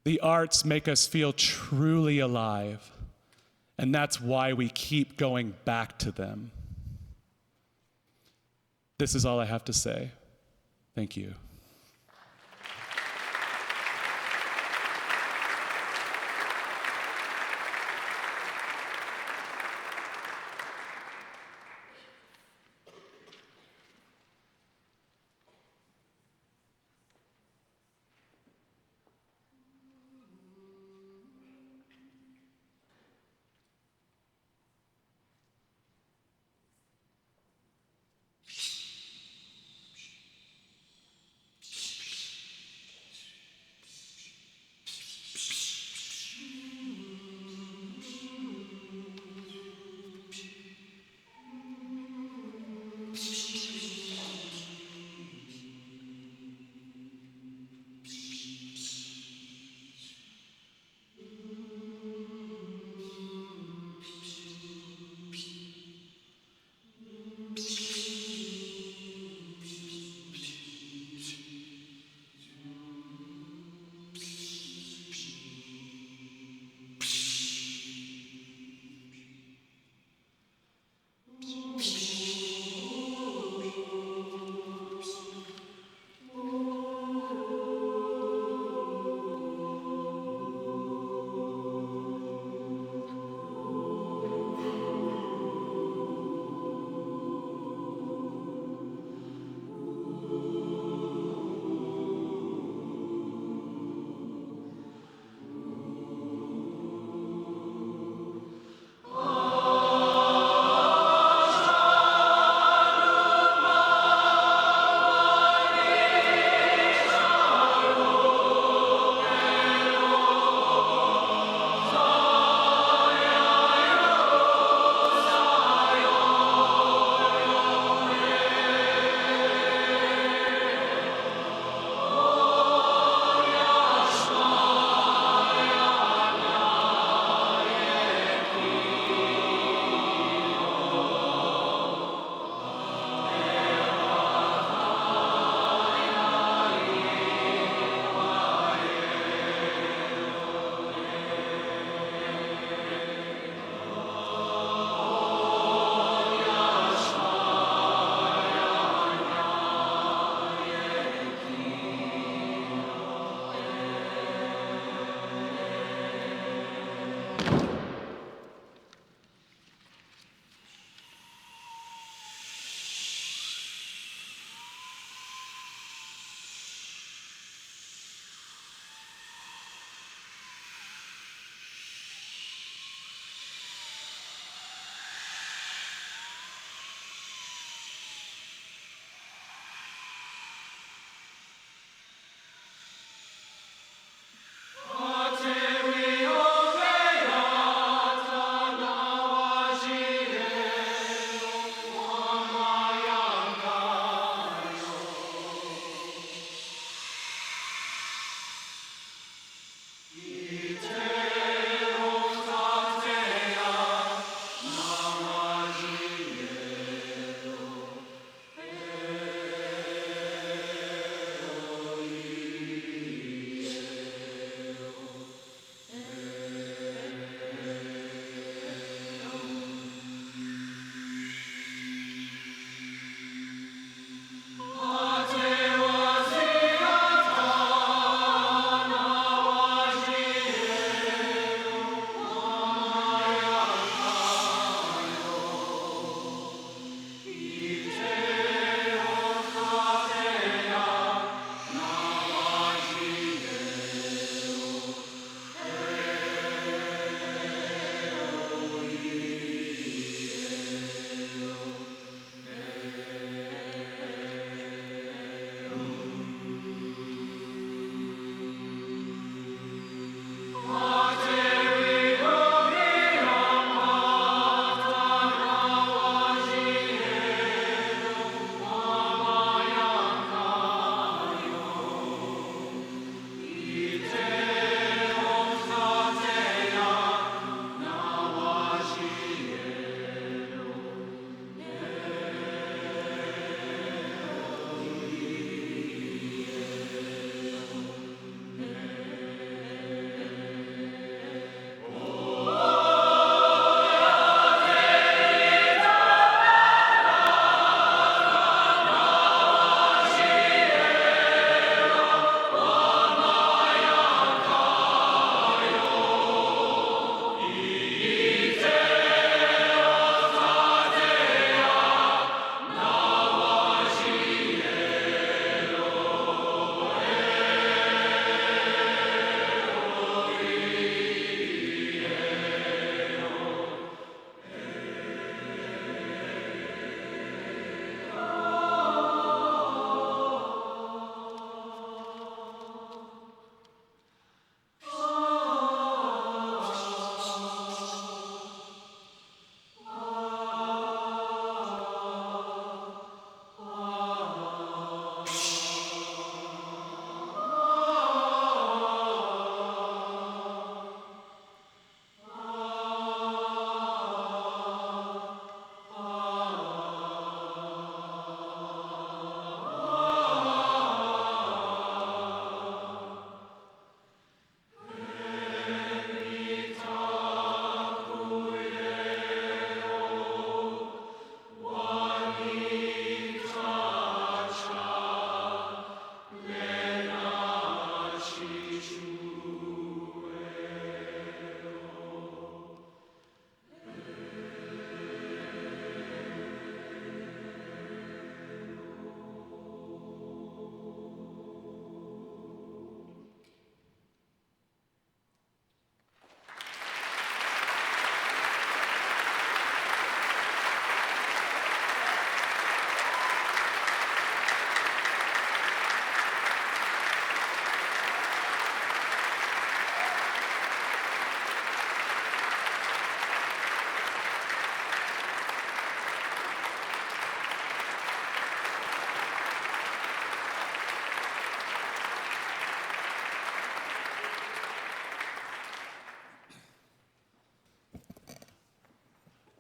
The arts make us feel truly alive, and that's why we keep going back to them. This is all I have to say. Thank you.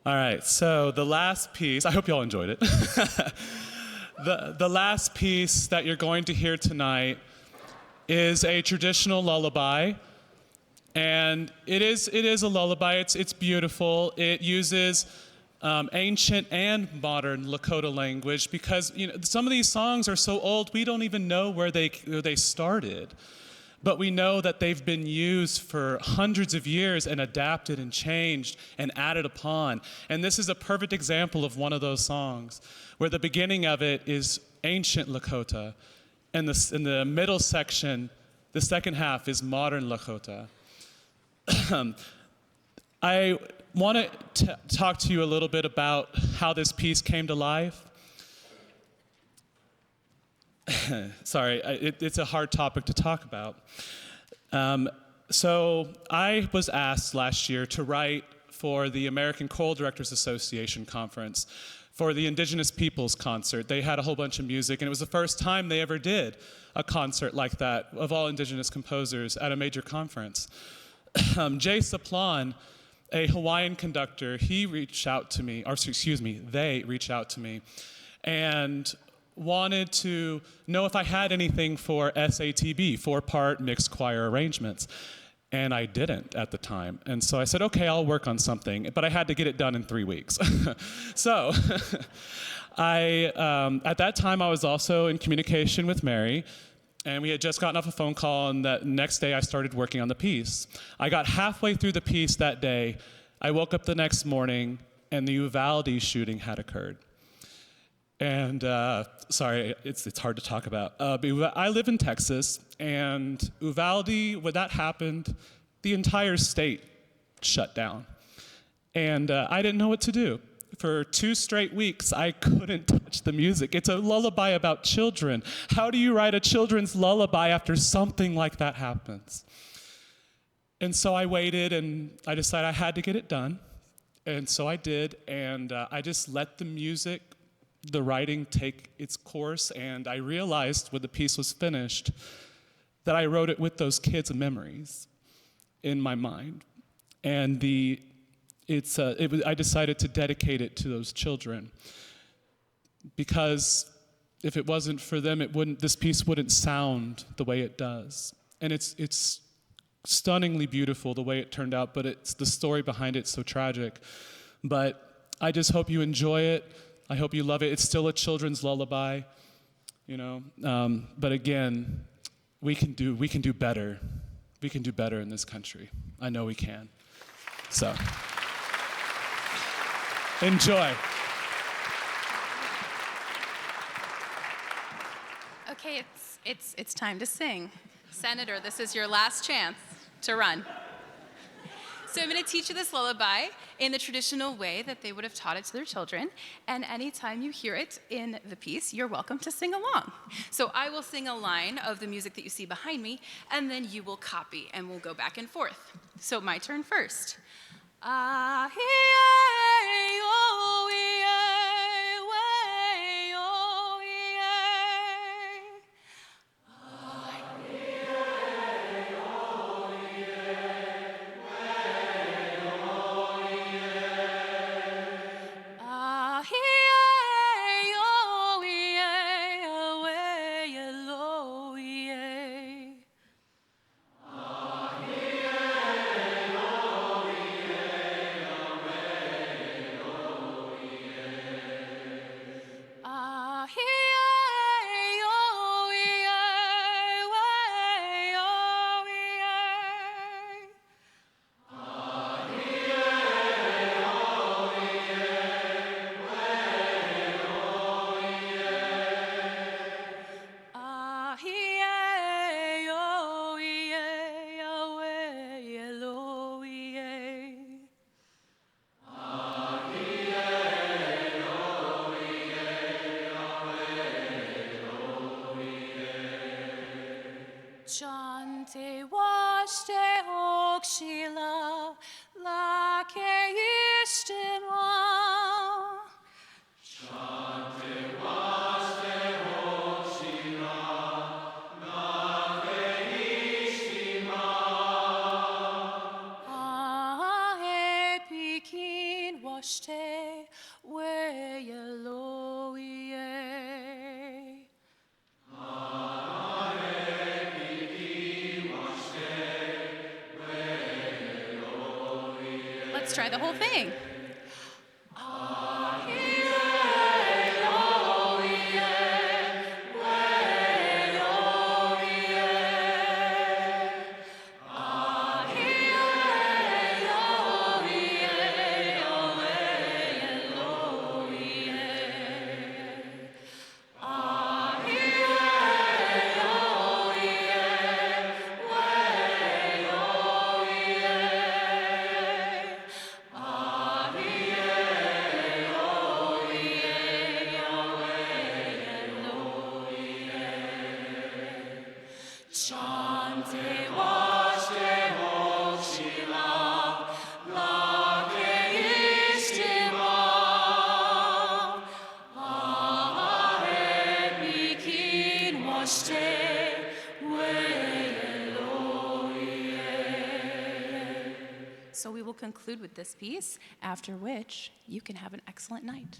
All right, so the last piece, I hope you all enjoyed it. The last piece that you're going to hear tonight is a traditional lullaby. And it is a lullaby. It's beautiful. It uses ancient and modern Lakota language because some of these songs are so old we don't even know where they started. But we know that they've been used for hundreds of years and adapted and changed and added upon. And this is a perfect example of one of those songs where the beginning of it is ancient Lakota, and in the middle section, the second half is modern Lakota. I want to talk to you a little bit about how this piece came to life. Sorry, it's a hard topic to talk about. So I was asked last year to write for the American Choral Directors Association conference for the Indigenous Peoples concert. They had a whole bunch of music, and it was the first time they ever did a concert like that of all Indigenous composers at a major conference. Jay Saplan, a Hawaiian conductor, they reached out to me, and wanted to know if I had anything for SATB, 4-part mixed choir arrangements. And I didn't at the time. And so I said, okay, I'll work on something, but I had to get it done in 3 weeks. So at that time, I was also in communication with Mary, and we had just gotten off a phone call, and that next day I started working on the piece. I got halfway through the piece that day. I woke up the next morning, and the Uvalde shooting had occurred. And sorry, it's hard to talk about. But I live in Texas, and Uvalde, when that happened, the entire state shut down. And I didn't know what to do. For 2 straight weeks, I couldn't touch the music. It's a lullaby about children. How do you write a children's lullaby after something like that happens? And so I waited, and I decided I had to get it done. And so I did, and I just let the music, the writing take its course, and I realized when the piece was finished that I wrote it with those kids' memories in my mind. And I decided to dedicate it to those children because if it wasn't for them, this piece wouldn't sound the way it does. And it's stunningly beautiful the way it turned out, but it's the story behind it's so tragic. But I just hope you enjoy it. I hope you love it. It's still a children's lullaby, but again, we can do better. We can do better in this country. I know we can. So, enjoy. Okay, it's time to sing. Senator, this is your last chance to run. So I'm going to teach you this lullaby in the traditional way that they would have taught it to their children. And anytime you hear it in the piece, you're welcome to sing along. So I will sing a line of the music that you see behind me, and then you will copy, and we'll go back and forth. So my turn first. washte we Eloi. Let's try the whole thing. Chante washte hoshila, lake ishtima, ahe bikin washte we Eloi. So we will conclude with this piece, after which you can have an excellent night.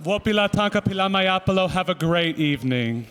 Wopila tanka pila mayapalo. Have a great evening.